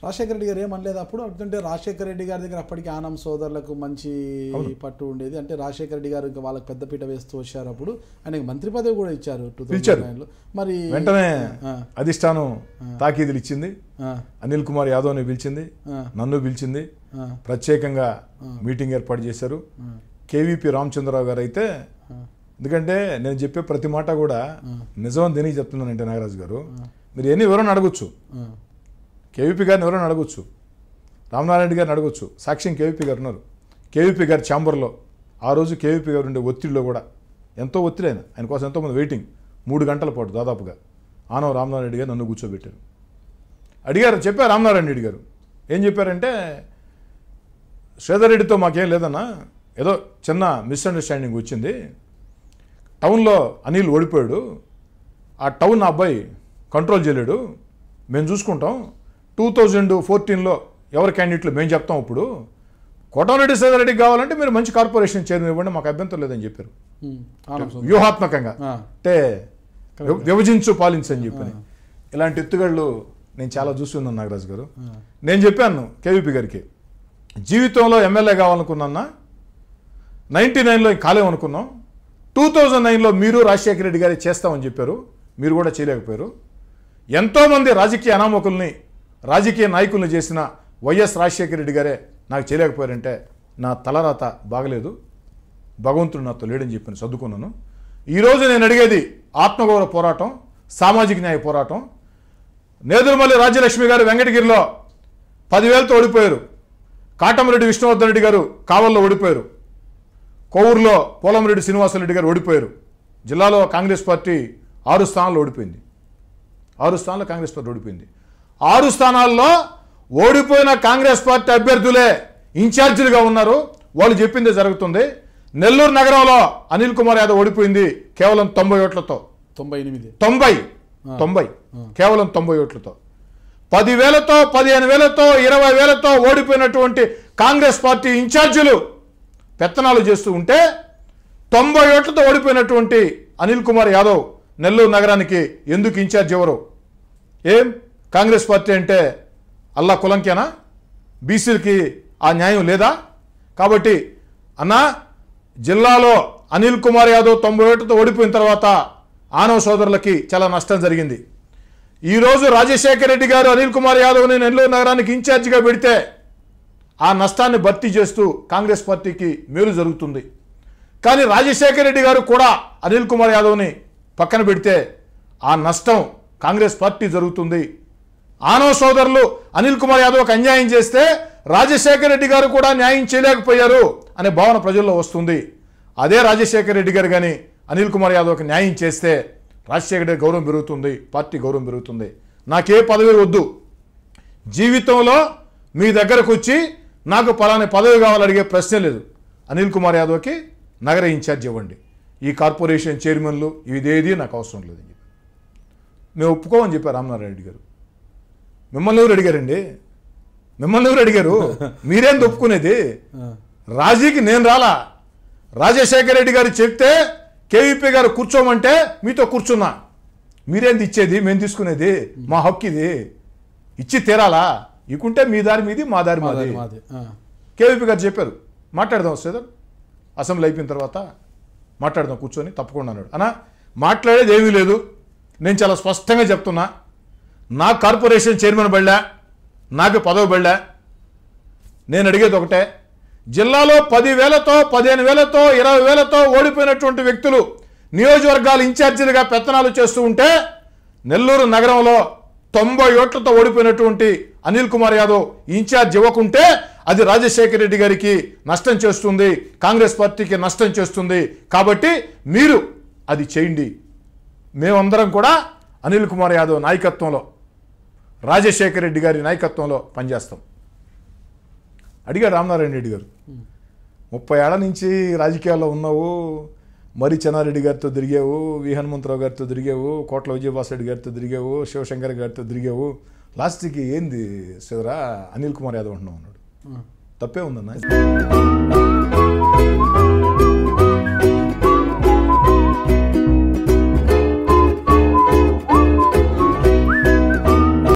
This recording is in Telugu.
రాజశేఖర రెడ్డి గారు ఏమనలేదు అప్పుడు? అంటే రాజశేఖర రెడ్డి గారి దగ్గర అప్పటికి ఆనం సోదరులకు మంచి పట్టు ఉండేది. అంటే రాజశేఖర రెడ్డి గారు ఇంకా వాళ్ళకి పెద్దపీట వేస్తూ వచ్చారు. అప్పుడు ఆయనకి మంత్రి పదవి కూడా ఇచ్చారు 2009లో. మరి వెంటనే అధిష్టానం తాకీదులు ఇచ్చింది, అనిల్ కుమార్ యాదవ్ని పిలిచింది, నన్ను పిలిచింది, ప్రత్యేకంగా మీటింగ్ ఏర్పాటు చేశారు. కేవీపీ రామచంద్రరావు గారు అయితే, ఎందుకంటే నేను చెప్పే ప్రతి మాట కూడా నిజమని దేనికి చెప్తున్నానంటే నాగరాజు గారు, మీరు ఎన్ని వివరణ అడగొచ్చు, కేవీపీ గారిని ఎవరైనా అడగొచ్చు, రామనారాయణ గారిని అడగొచ్చు, సాక్ష్యం కేవీపీ గారు ఉన్నారు. కేవీపీ గారి ఛాంబర్లో ఆ రోజు కేవీపీ గారు ఉండే ఒత్తిడిలో కూడా ఎంతో ఒత్తిడి, ఆయన కోసం ఎంతోమంది వెయిటింగ్ 3 గంటల పాటు దాదాపుగా ఆనవ రామనారాయణ రెడ్డి గారు నన్ను కూర్చోబెట్టారు. అడిగారు, చెప్పారు రామనారాయణ రెడ్డి గారు ఏం చెప్పారంటే, శ్రీధర్ రెడ్డితో మాకేం లేదన్నా, ఏదో చిన్న మిస్అండర్స్టాండింగ్ వచ్చింది, టౌన్లో అనిల్ ఓడిపోయాడు, ఆ టౌన్ ఆ అబ్బాయి కంట్రోల్ చేయలేడు, మేము చూసుకుంటాం, 2014లో ఎవరి క్యాండిడేట్లు మేము చెప్తాం, ఇప్పుడు కోటమిరెడ్డి శ్రీధర్ రెడ్డికి కావాలంటే మీరు మంచి కార్పొరేషన్ చైర్మన్ ఇవ్వండి, మాకు అభ్యంతరం లేదని చెప్పారు. వ్యూహాత్మకంగా అంటే విభజించు పాలించు అని చెప్పని. ఇలాంటి ఎత్తుగళ్ళు నేను చాలా చూస్తున్నాను నాగరాజు గారు. నేను చెప్పాను కేవీపీ గారికి, జీవితంలో ఎమ్మెల్యే కావాలనుకున్నా 99లో కాలేమనుకున్నాం, 2009లో మీరు రాజశేఖర రెడ్డి గారి చేస్తామని చెప్పారు, మీరు కూడా చేయలేకపోయారు. ఎంతోమంది రాజకీయ అనామకుల్ని, రాజకీయ నాయకుల్ని చేసిన వైఎస్ రాజశేఖర రెడ్డి గారే నాకు చేయలేకపోయారంటే నా తలరాత బాగలేదు, భగవంతుడు నాతో లేడని చెప్పి చదువుకున్నాను. ఈరోజు నేను అడిగేది ఆత్మగౌరవ పోరాటం, సామాజిక న్యాయ పోరాటం. నేదురుమల్లి రాజ్యలక్ష్మి గారు వెంకటగిరిలో 10,000తో ఓడిపోయారు, కాటమరెడ్డి విష్ణువర్ధన్ రెడ్డి గారు కావల్లో ఓడిపోయారు, కోవూరులో పోలంరెడ్డి శ్రీనివాసరెడ్డి గారు ఓడిపోయారు. జిల్లాలో కాంగ్రెస్ పార్టీ 6 స్థానాల్లో ఓడిపోయింది, 6 స్థానాల్లో కాంగ్రెస్ పార్టీ ఓడిపోయింది. 6 స్థానాల్లో ఓడిపోయిన కాంగ్రెస్ పార్టీ అభ్యర్థులే ఇన్ఛార్జీలుగా ఉన్నారు, వాళ్ళు చెప్పిందే జరుగుతుంది. నెల్లూరు నగరంలో అనిల్ కుమార్ యాదవ్ ఓడిపోయింది కేవలం 90 ఓట్లతో, 90 కేవలం 90 ఓట్లతో. 10,000తో 15,000తో 20,000తో ఓడిపోయినటువంటి కాంగ్రెస్ పార్టీ ఇన్ఛార్జీలు పెత్తనాలు చేస్తూ ఉంటే 90 ఓట్లతో ఓడిపోయినటువంటి అనిల్ కుమార్ యాదవ్ నెల్లూరు నగరానికి ఎందుకు ఇన్ఛార్జ్ ఎవరు? ఏం కాంగ్రెస్ పార్టీ అంటే అల్లా కులంకేనా? బీసీలకి ఆ న్యాయం లేదా? కాబట్టి అన్నా, జిల్లాలో అనిల్ కుమార్ యాదవ్ 90 ఓట్లతో ఓడిపోయిన తర్వాత ఆనవ సోదరులకి చాలా నష్టం జరిగింది. ఈరోజు రాజశేఖర రెడ్డి గారు అనిల్ కుమార్ యాదవ్ని నెల్లూరు నగరానికి ఇన్ఛార్జిగా పెడితే ఆ నష్టాన్ని భర్తీ చేస్తూ కాంగ్రెస్ పార్టీకి మేలు జరుగుతుంది. కానీ రాజశేఖర రెడ్డి గారు కూడా అనిల్ కుమార్ యాదవ్ని పక్కన పెడితే ఆ నష్టం కాంగ్రెస్ పార్టీ జరుగుతుంది. ఆనవ సోదరులు అనిల్ కుమార్ యాదవ్కి అన్యాయం చేస్తే రాజశేఖర రెడ్డి గారు కూడా న్యాయం చేయలేకపోయారు అనే భావన ప్రజల్లో వస్తుంది. అదే రాజశేఖర రెడ్డి గారు కానీ అనిల్ కుమార్ యాదవ్కి న్యాయం చేస్తే రాజశేఖర రెడ్డి గౌరవం పెరుగుతుంది, పార్టీ గౌరవం పెరుగుతుంది. నాకే పదవి వద్దు, జీవితంలో మీ దగ్గరకు వచ్చి నాకు పలాని పదవి కావాలని అడిగే ప్రశ్నే లేదు. అనిల్ కుమార్ యాదవ్కి నగర ఇన్ఛార్జ్ ఇవ్వండి, ఈ కార్పొరేషన్ చైర్మన్లు ఇదేది నాకు అవసరం లేదని చెప్పి మేము ఒప్పుకోమని చెప్పారు రామనారాయణ రెడ్డి గారు. మిమ్మల్ని ఎవరు అడిగారండి? మిమ్మల్ని ఎవరు అడిగారు? మీరేంది ఒప్పుకునేది? రాజీకి నేను రాలా, రాజశేఖర రెడ్డి గారు చెప్తే కేవీపీ గారు కూర్చోమంటే మీతో కూర్చున్నా. మీరేంది ఇచ్చేది, మేము తీసుకునేది? మా హక్కు ఇది, ఇచ్చి తీరాలా. ఇకుంటే మీ దారి మీది, మా దారి మాది. కేవీపీ గారు చెప్పారు, మాట్లాడదాం శ్రీధర్, అసెంబ్లీ అయిపోయిన తర్వాత మాట్లాడదాం కూర్చొని, తప్పకుండా అన్నాడు. అన్నా, మాట్లాడేది ఏమీ లేదు, నేను చాలా స్పష్టంగా చెప్తున్నా, నా కార్పొరేషన్ చైర్మన్ బళ్ళా, నాకు పదవి బళ్ళా. నేను అడిగేది ఒకటే, జిల్లాలో 10,000తో 15,000తో 20,000తో ఓడిపోయినటువంటి వ్యక్తులు నియోజకవర్గాలు ఇన్ఛార్జీలుగా పెత్తనాలు చేస్తూ ఉంటే నెల్లూరు నగరంలో 90 ఓట్లతో ఓడిపోయినటువంటి అనిల్ కుమార్ యాదవ్ ఇన్ఛార్జ్ ఇవ్వకుంటే అది రాజశేఖర రెడ్డి గారికి నష్టం చేస్తుంది, కాంగ్రెస్ పార్టీకి నష్టం చేస్తుంది. కాబట్టి మీరు అది చేయండి. మేమందరం కూడా అనిల్ కుమార్ యాదవ్ నాయకత్వంలో, రాజశేఖర రెడ్డి గారి నాయకత్వంలో పనిచేస్తాం. అడిగారు రామనారాయణ రెడ్డి గారు, 30 ఏళ్ల నుంచి రాజకీయాల్లో ఉన్నావు, మరి చెన్నారెడ్డి గారితో తిరిగావు, వి హనుమంతరావు గారితో తిరిగావు, కోట్ల విజయభాస్కర్ గారితో తిరిగావు, శివశంకర్ గారితో తిరిగావు, లాస్ట్కి ఏంది శ్రీధరా అనిల్ కుమార్ యాదవ్ అంటున్నావు అన్నాడు. తప్పే ఉందన్నా.